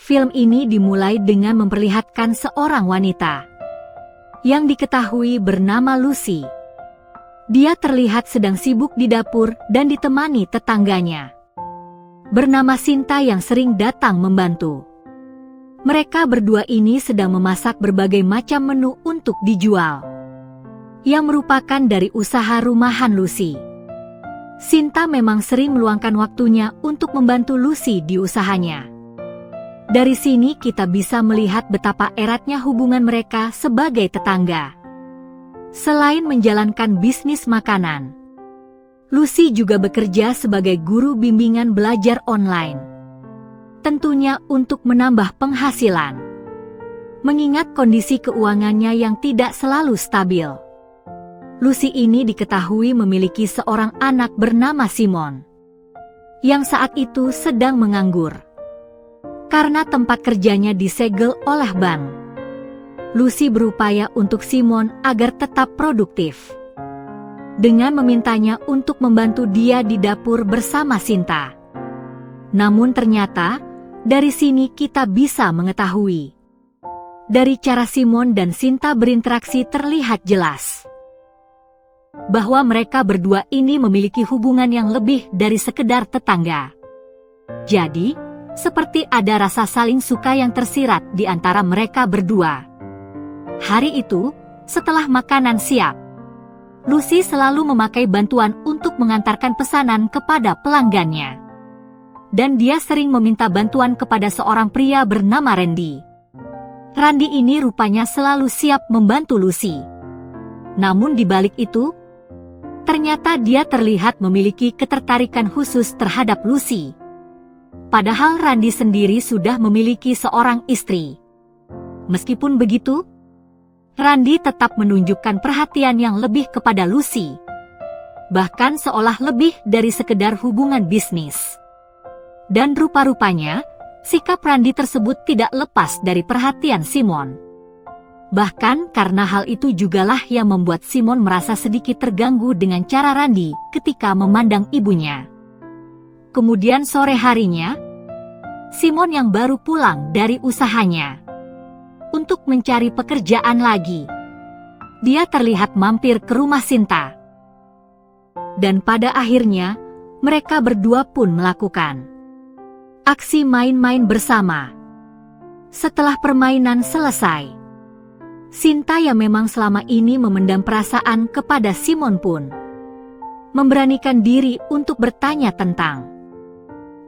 Film ini dimulai dengan memperlihatkan seorang wanita yang diketahui bernama Lucy. Dia terlihat sedang sibuk di dapur dan ditemani tetangganya bernama Sinta yang sering datang membantu. Mereka berdua ini sedang memasak berbagai macam menu untuk dijual, yang merupakan dari usaha rumahan Lucy. Sinta memang sering meluangkan waktunya untuk membantu Lucy di usahanya. Dari sini kita bisa melihat betapa eratnya hubungan mereka sebagai tetangga. Selain menjalankan bisnis makanan, Lucy juga bekerja sebagai guru bimbingan belajar online. Tentunya untuk menambah penghasilan, mengingat kondisi keuangannya yang tidak selalu stabil. Lucy ini diketahui memiliki seorang anak bernama Simon, yang saat itu sedang menganggur karena tempat kerjanya disegel oleh bank. Lucy berupaya untuk Simon agar tetap produktif dengan memintanya untuk membantu dia di dapur bersama Sinta. Namun ternyata, dari sini kita bisa mengetahui, dari cara Simon dan Sinta berinteraksi terlihat jelas bahwa mereka berdua ini memiliki hubungan yang lebih dari sekedar tetangga. Jadi, seperti ada rasa saling suka yang tersirat di antara mereka berdua. Hari itu, setelah makanan siap, Lucy selalu memakai bantuan untuk mengantarkan pesanan kepada pelanggannya. Dan dia sering meminta bantuan kepada seorang pria bernama Randy. Randy ini rupanya selalu siap membantu Lucy. Namun di balik itu, ternyata dia terlihat memiliki ketertarikan khusus terhadap Lucy. Padahal Randy sendiri sudah memiliki seorang istri. Meskipun begitu, Randy tetap menunjukkan perhatian yang lebih kepada Lucy. Bahkan seolah lebih dari sekedar hubungan bisnis. Dan rupa-rupanya, sikap Randy tersebut tidak lepas dari perhatian Simon. Bahkan karena hal itu jugalah yang membuat Simon merasa sedikit terganggu dengan cara Randy ketika memandang ibunya. Kemudian sore harinya, Simon yang baru pulang dari usahanya untuk mencari pekerjaan lagi, dia terlihat mampir ke rumah Sinta. Dan pada akhirnya, mereka berdua pun melakukan aksi main-main bersama. Setelah permainan selesai, Sinta yang memang selama ini memendam perasaan kepada Simon pun memberanikan diri untuk bertanya tentang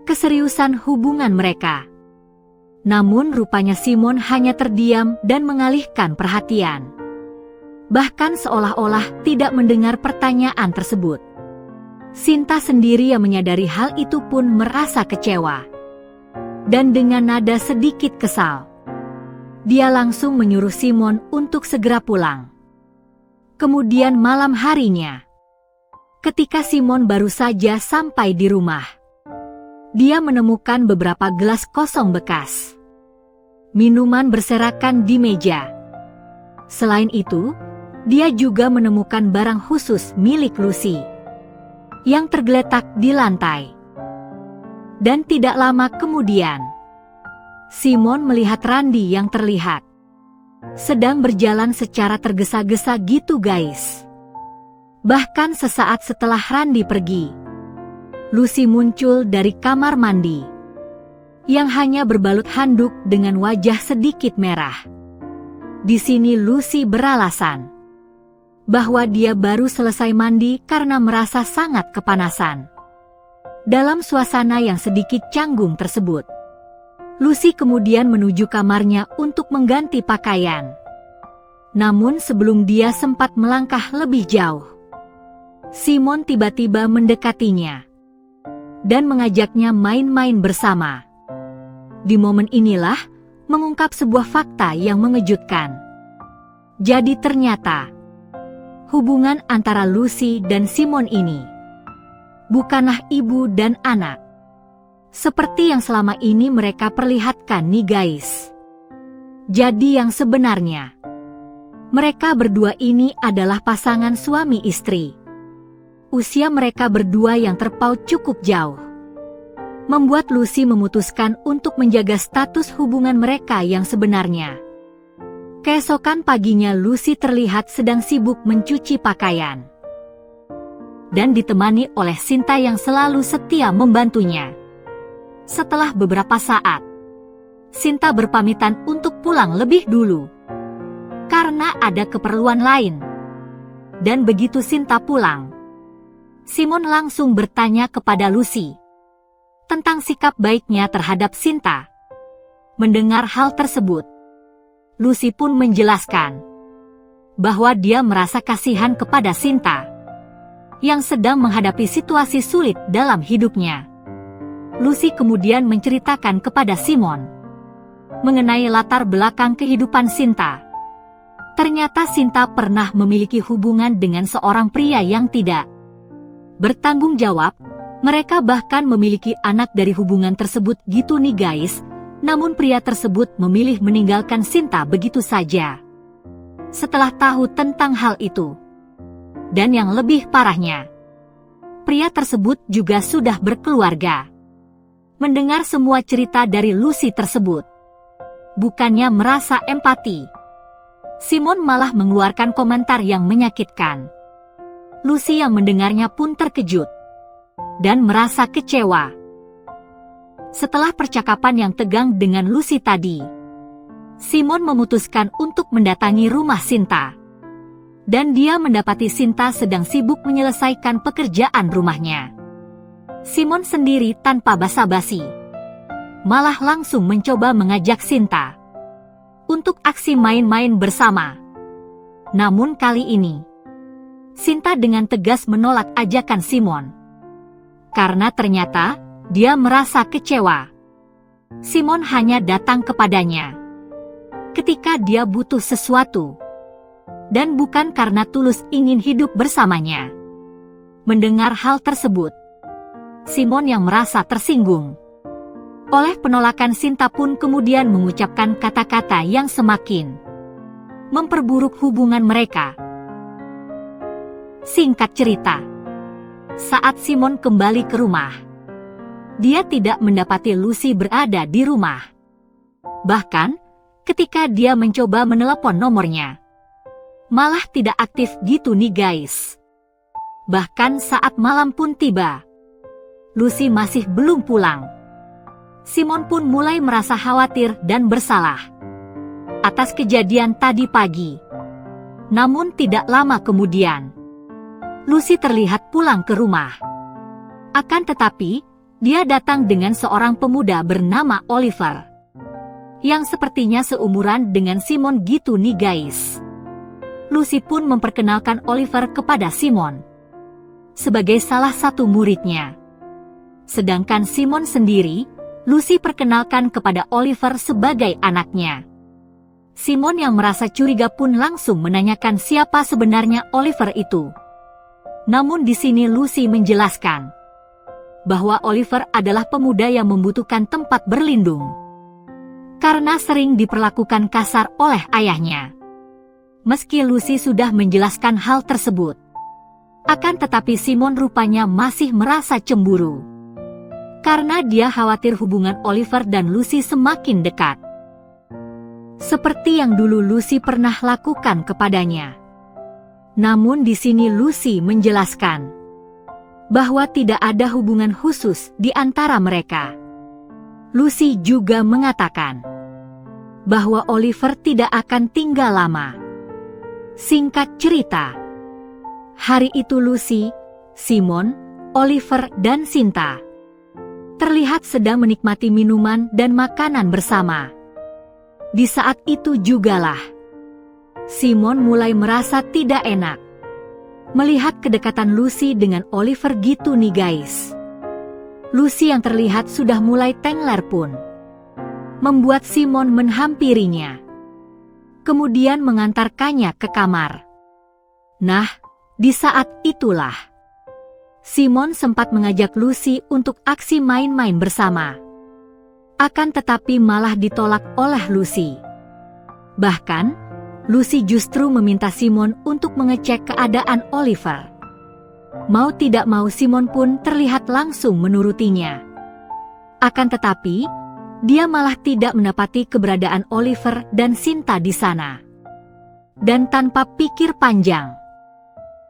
keseriusan hubungan mereka. Namun rupanya Simon hanya terdiam dan mengalihkan perhatian. Bahkan seolah-olah tidak mendengar pertanyaan tersebut. Sinta sendiri yang menyadari hal itu pun merasa kecewa. Dan dengan nada sedikit kesal, dia langsung menyuruh Simon untuk segera pulang. Kemudian malam harinya, ketika Simon baru saja sampai di rumah, dia menemukan beberapa gelas kosong bekas. Minuman berserakan di meja. Selain itu, dia juga menemukan barang khusus milik Lucy yang tergeletak di lantai. Dan tidak lama kemudian, Simon melihat Randy yang terlihat sedang berjalan secara tergesa-gesa gitu guys. Bahkan sesaat setelah Randy pergi, Lucy muncul dari kamar mandi yang hanya berbalut handuk dengan wajah sedikit merah. Di sini Lucy beralasan bahwa dia baru selesai mandi karena merasa sangat kepanasan. Dalam suasana yang sedikit canggung tersebut, Lucy kemudian menuju kamarnya untuk mengganti pakaian. Namun sebelum dia sempat melangkah lebih jauh, Simon tiba-tiba mendekatinya dan mengajaknya main-main bersama. Di momen inilah mengungkap sebuah fakta yang mengejutkan. Jadi ternyata hubungan antara Lucy dan Simon ini bukanlah ibu dan anak seperti yang selama ini mereka perlihatkan nih guys. Jadi yang sebenarnya, mereka berdua ini adalah pasangan suami istri. Usia mereka berdua yang terpaut cukup jauh. membuat Lucy memutuskan untuk menjaga status hubungan mereka yang sebenarnya. Keesokan paginya Lucy terlihat sedang sibuk mencuci pakaian dan ditemani oleh Sinta yang selalu setia membantunya. Setelah beberapa saat, Sinta berpamitan untuk pulang lebih dulu karena ada keperluan lain. Dan begitu Sinta pulang, Simon langsung bertanya kepada Lucy tentang sikap baiknya terhadap Sinta. Mendengar hal tersebut, Lucy pun menjelaskan bahwa dia merasa kasihan kepada Sinta yang sedang menghadapi situasi sulit dalam hidupnya. Lucy kemudian menceritakan kepada Simon mengenai latar belakang kehidupan Sinta. Ternyata Sinta pernah memiliki hubungan dengan seorang pria yang tidak bertanggung jawab. Mereka bahkan memiliki anak dari hubungan tersebut gitu nih guys. Namun pria tersebut memilih meninggalkan Sinta begitu saja setelah tahu tentang hal itu. Dan yang lebih parahnya, pria tersebut juga sudah berkeluarga. Mendengar semua cerita dari Lucy tersebut, bukannya merasa empati, Simon malah mengeluarkan komentar yang menyakitkan. Lucy yang mendengarnya pun terkejut dan merasa kecewa. Setelah percakapan yang tegang dengan Lucy tadi, Simon memutuskan untuk mendatangi rumah Sinta. Dan dia mendapati Sinta sedang sibuk menyelesaikan pekerjaan rumahnya. Simon sendiri tanpa basa-basi malah langsung mencoba mengajak Sinta untuk aksi main-main bersama. Namun kali ini, Sinta dengan tegas menolak ajakan Simon. Karena ternyata dia merasa kecewa. Simon hanya datang kepadanya ketika dia butuh sesuatu, dan bukan karena tulus ingin hidup bersamanya. Mendengar hal tersebut, Simon yang merasa tersinggung oleh penolakan Sinta pun kemudian mengucapkan kata-kata yang semakin memperburuk hubungan mereka. Singkat cerita, saat Simon kembali ke rumah, dia tidak mendapati Lucy berada di rumah. Bahkan, ketika dia mencoba menelepon nomornya, malah tidak aktif gitu nih guys. Bahkan saat malam pun tiba, Lucy masih belum pulang. Simon pun mulai merasa khawatir dan bersalah atas kejadian tadi pagi. Namun tidak lama kemudian, Lucy terlihat pulang ke rumah. Akan tetapi, dia datang dengan seorang pemuda bernama Oliver, yang sepertinya seumuran dengan Simon gitu nih guys. Lucy pun memperkenalkan Oliver kepada Simon sebagai salah satu muridnya. Sedangkan Simon sendiri, Lucy perkenalkan kepada Oliver sebagai anaknya. Simon yang merasa curiga pun langsung menanyakan siapa sebenarnya Oliver itu. Namun di sini Lucy menjelaskan bahwa Oliver adalah pemuda yang membutuhkan tempat berlindung karena sering diperlakukan kasar oleh ayahnya. Meski Lucy sudah menjelaskan hal tersebut, akan tetapi Simon rupanya masih merasa cemburu karena dia khawatir hubungan Oliver dan Lucy semakin dekat, seperti yang dulu Lucy pernah lakukan kepadanya. Namun di sini Lucy menjelaskan bahwa tidak ada hubungan khusus di antara mereka. Lucy juga mengatakan bahwa Oliver tidak akan tinggal lama. Singkat cerita, hari itu Lucy, Simon, Oliver, dan Sinta terlihat sedang menikmati minuman dan makanan bersama. Di saat itu jugalah Simon mulai merasa tidak enak melihat kedekatan Lucy dengan Oliver gitu nih guys. Lucy yang terlihat sudah mulai tengler pun membuat Simon menghampirinya, kemudian mengantarkannya ke kamar. Nah, di saat itulah Simon sempat mengajak Lucy untuk aksi main-main bersama. Akan tetapi malah ditolak oleh Lucy. Bahkan, Lucy justru meminta Simon untuk mengecek keadaan Oliver. Mau tidak mau Simon pun terlihat langsung menurutinya. Akan tetapi, dia malah tidak mendapati keberadaan Oliver dan Sinta di sana. Dan tanpa pikir panjang,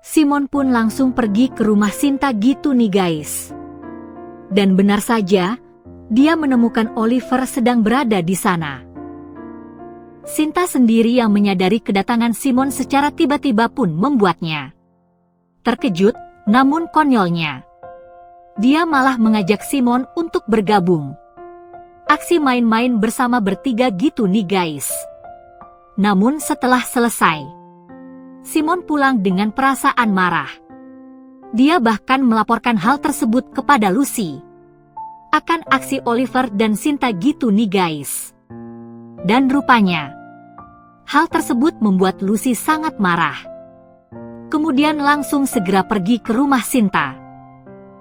Simon pun langsung pergi ke rumah Sinta gitu nih guys. Dan benar saja, dia menemukan Oliver sedang berada di sana. Sinta sendiri yang menyadari kedatangan Simon secara tiba-tiba pun membuatnya terkejut, namun konyolnya, dia malah mengajak Simon untuk bergabung. Aksi main-main bersama bertiga gitu nih guys. Namun setelah selesai, Simon pulang dengan perasaan marah. Dia bahkan melaporkan hal tersebut kepada Lucy akan aksi Oliver dan Sinta gitu nih guys. Dan rupanya, hal tersebut membuat Lucy sangat marah. Kemudian langsung segera pergi ke rumah Sinta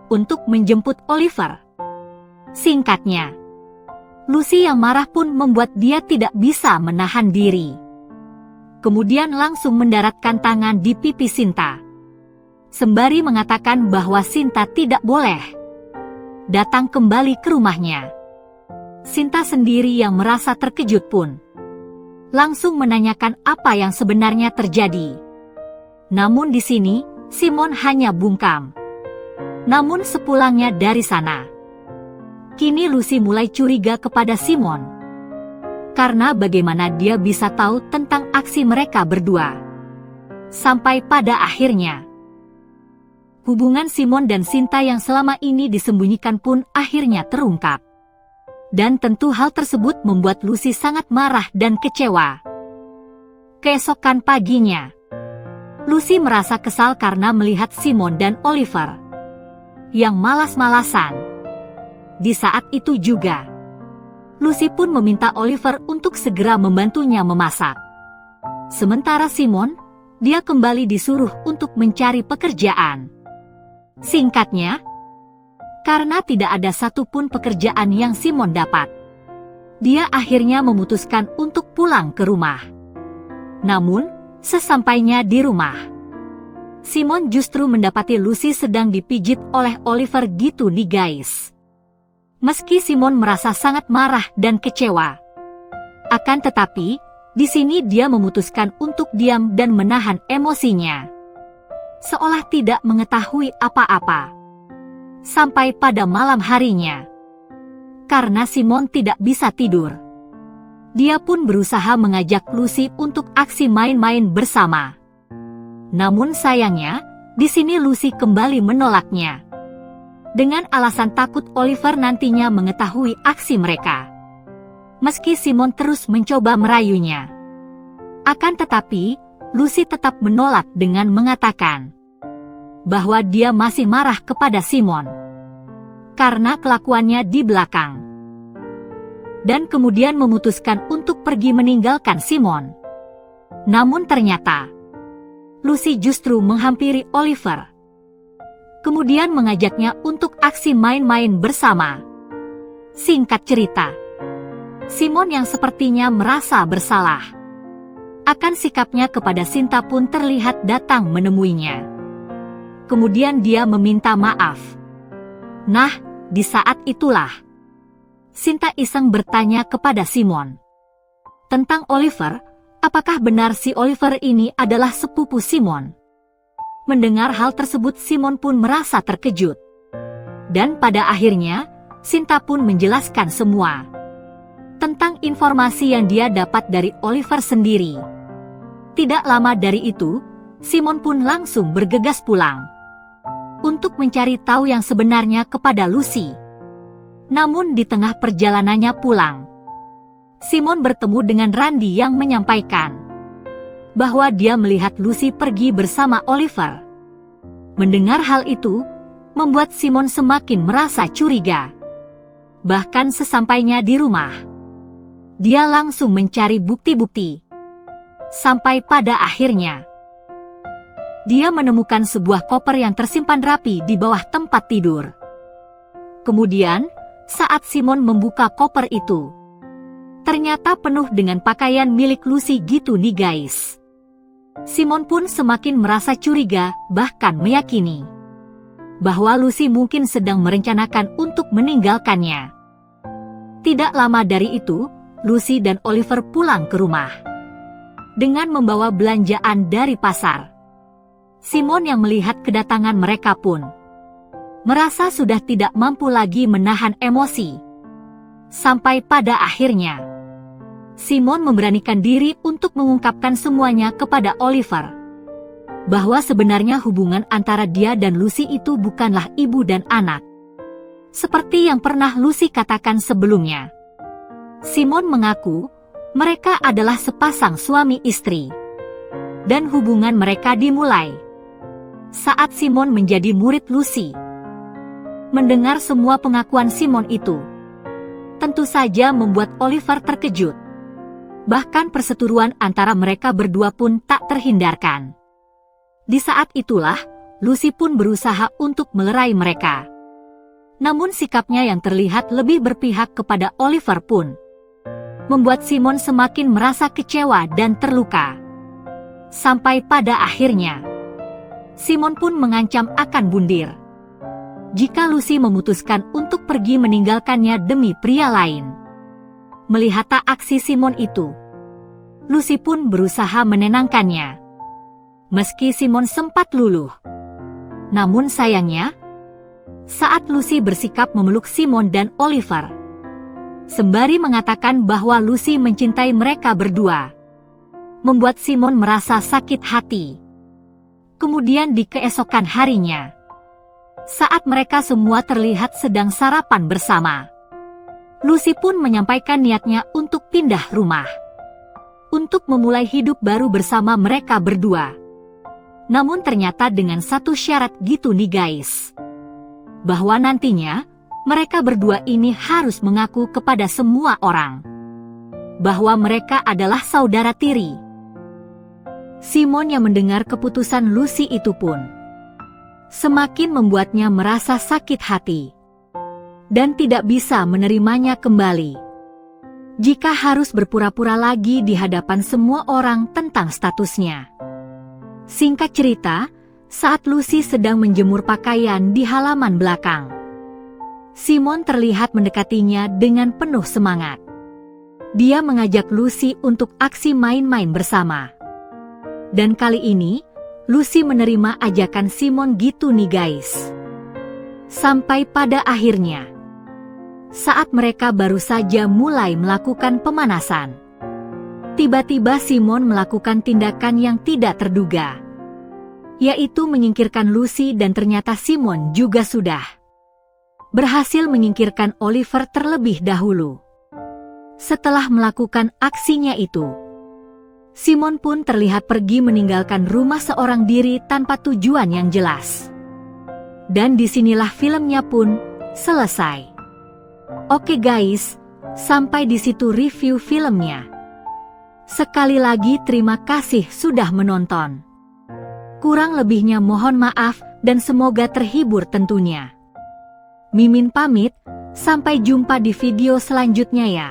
untuk menjemput Oliver. Singkatnya, Lucy yang marah pun membuat dia tidak bisa menahan diri. Kemudian langsung mendaratkan tangan di pipi Sinta, sembari mengatakan bahwa Sinta tidak boleh datang kembali ke rumahnya. Sinta sendiri yang merasa terkejut pun langsung menanyakan apa yang sebenarnya terjadi. Namun di sini, Simon hanya bungkam. Namun sepulangnya dari sana, kini Lucy mulai curiga kepada Simon. Karena bagaimana dia bisa tahu tentang aksi mereka berdua. Sampai pada akhirnya, hubungan Simon dan Sinta yang selama ini disembunyikan pun akhirnya terungkap. Dan tentu hal tersebut membuat Lucy sangat marah dan kecewa. Keesokan paginya, Lucy merasa kesal karena melihat Simon dan Oliver yang malas-malasan. Di saat itu juga, Lucy pun meminta Oliver untuk segera membantunya memasak. Sementara Simon, dia kembali disuruh untuk mencari pekerjaan. Singkatnya, karena tidak ada satupun pekerjaan yang Simon dapat, dia akhirnya memutuskan untuk pulang ke rumah. Namun, sesampainya di rumah, Simon justru mendapati Lucy sedang dipijit oleh Oliver gitu nih guys. Meski Simon merasa sangat marah dan kecewa, akan tetapi, di sini dia memutuskan untuk diam dan menahan emosinya, seolah tidak mengetahui apa-apa. Sampai pada malam harinya, karena Simon tidak bisa tidur, dia pun berusaha mengajak Lucy untuk aksi main-main bersama. Namun sayangnya, di sini Lucy kembali menolaknya, dengan alasan takut Oliver nantinya mengetahui aksi mereka. Meski Simon terus mencoba merayunya, akan tetapi, Lucy tetap menolak dengan mengatakan bahwa dia masih marah kepada Simon karena kelakuannya di belakang, dan kemudian memutuskan untuk pergi meninggalkan Simon. Namun ternyata, Lucy justru menghampiri Oliver, kemudian mengajaknya untuk aksi main-main bersama. Singkat cerita, Simon yang sepertinya merasa bersalah akan sikapnya kepada Sinta pun terlihat datang menemuinya. Kemudian dia meminta maaf. Nah, di saat itulah, Sinta iseng bertanya kepada Simon tentang Oliver, apakah benar si Oliver ini adalah sepupu Simon. Mendengar hal tersebut Simon pun merasa terkejut. Dan pada akhirnya, Sinta pun menjelaskan semua tentang informasi yang dia dapat dari Oliver sendiri. Tidak lama dari itu, Simon pun langsung bergegas pulang untuk mencari tahu yang sebenarnya kepada Lucy. Namun di tengah perjalanannya pulang, Simon bertemu dengan Randy yang menyampaikan bahwa dia melihat Lucy pergi bersama Oliver. Mendengar hal itu, membuat Simon semakin merasa curiga. Bahkan sesampainya di rumah, dia langsung mencari bukti-bukti. Sampai pada akhirnya, dia menemukan sebuah koper yang tersimpan rapi di bawah tempat tidur. Kemudian, saat Simon membuka koper itu, ternyata penuh dengan pakaian milik Lucy gitu nih guys. Simon pun semakin merasa curiga, bahkan meyakini bahwa Lucy mungkin sedang merencanakan untuk meninggalkannya. Tidak lama dari itu, Lucy dan Oliver pulang ke rumah dengan membawa belanjaan dari pasar. Simon yang melihat kedatangan mereka pun merasa sudah tidak mampu lagi menahan emosi. Sampai pada akhirnya, Simon memberanikan diri untuk mengungkapkan semuanya kepada Oliver, bahwa sebenarnya hubungan antara dia dan Lucy itu bukanlah ibu dan anak, seperti yang pernah Lucy katakan sebelumnya. Simon mengaku mereka adalah sepasang suami istri, dan hubungan mereka dimulai saat Simon menjadi murid Lucy. Mendengar semua pengakuan Simon itu, tentu saja membuat Oliver terkejut. Bahkan perseteruan antara mereka berdua pun tak terhindarkan. Di saat itulah, Lucy pun berusaha untuk melerai mereka. Namun sikapnya yang terlihat lebih berpihak kepada Oliver pun membuat Simon semakin merasa kecewa dan terluka. Sampai pada akhirnya, Simon pun mengancam akan bundir jika Lucy memutuskan untuk pergi meninggalkannya demi pria lain. Melihat aksi Simon itu, Lucy pun berusaha menenangkannya. Meski Simon sempat luluh, namun sayangnya, saat Lucy bersikap memeluk Simon dan Oliver, sembari mengatakan bahwa Lucy mencintai mereka berdua, membuat Simon merasa sakit hati. Kemudian di keesokan harinya, saat mereka semua terlihat sedang sarapan bersama, Lucy pun menyampaikan niatnya untuk pindah rumah, untuk memulai hidup baru bersama mereka berdua. Namun ternyata dengan satu syarat gitu nih guys, bahwa nantinya mereka berdua ini harus mengaku kepada semua orang bahwa mereka adalah saudara tiri. Simon yang mendengar keputusan Lucy itu pun semakin membuatnya merasa sakit hati dan tidak bisa menerimanya kembali jika harus berpura-pura lagi di hadapan semua orang tentang statusnya. Singkat cerita, saat Lucy sedang menjemur pakaian di halaman belakang, Simon terlihat mendekatinya dengan penuh semangat. Dia mengajak Lucy untuk aksi main-main bersama. Dan kali ini, Lucy menerima ajakan Simon gitu nih guys. Sampai pada akhirnya, saat mereka baru saja mulai melakukan pemanasan, tiba-tiba Simon melakukan tindakan yang tidak terduga, yaitu menyingkirkan Lucy, dan ternyata Simon juga sudah berhasil menyingkirkan Oliver terlebih dahulu. Setelah melakukan aksinya itu, Simon pun terlihat pergi meninggalkan rumah seorang diri tanpa tujuan yang jelas. Dan disinilah filmnya pun selesai. Oke guys, sampai di situ review filmnya. Sekali lagi terima kasih sudah menonton. Kurang lebihnya mohon maaf dan semoga terhibur tentunya. Mimin pamit, sampai jumpa di video selanjutnya ya.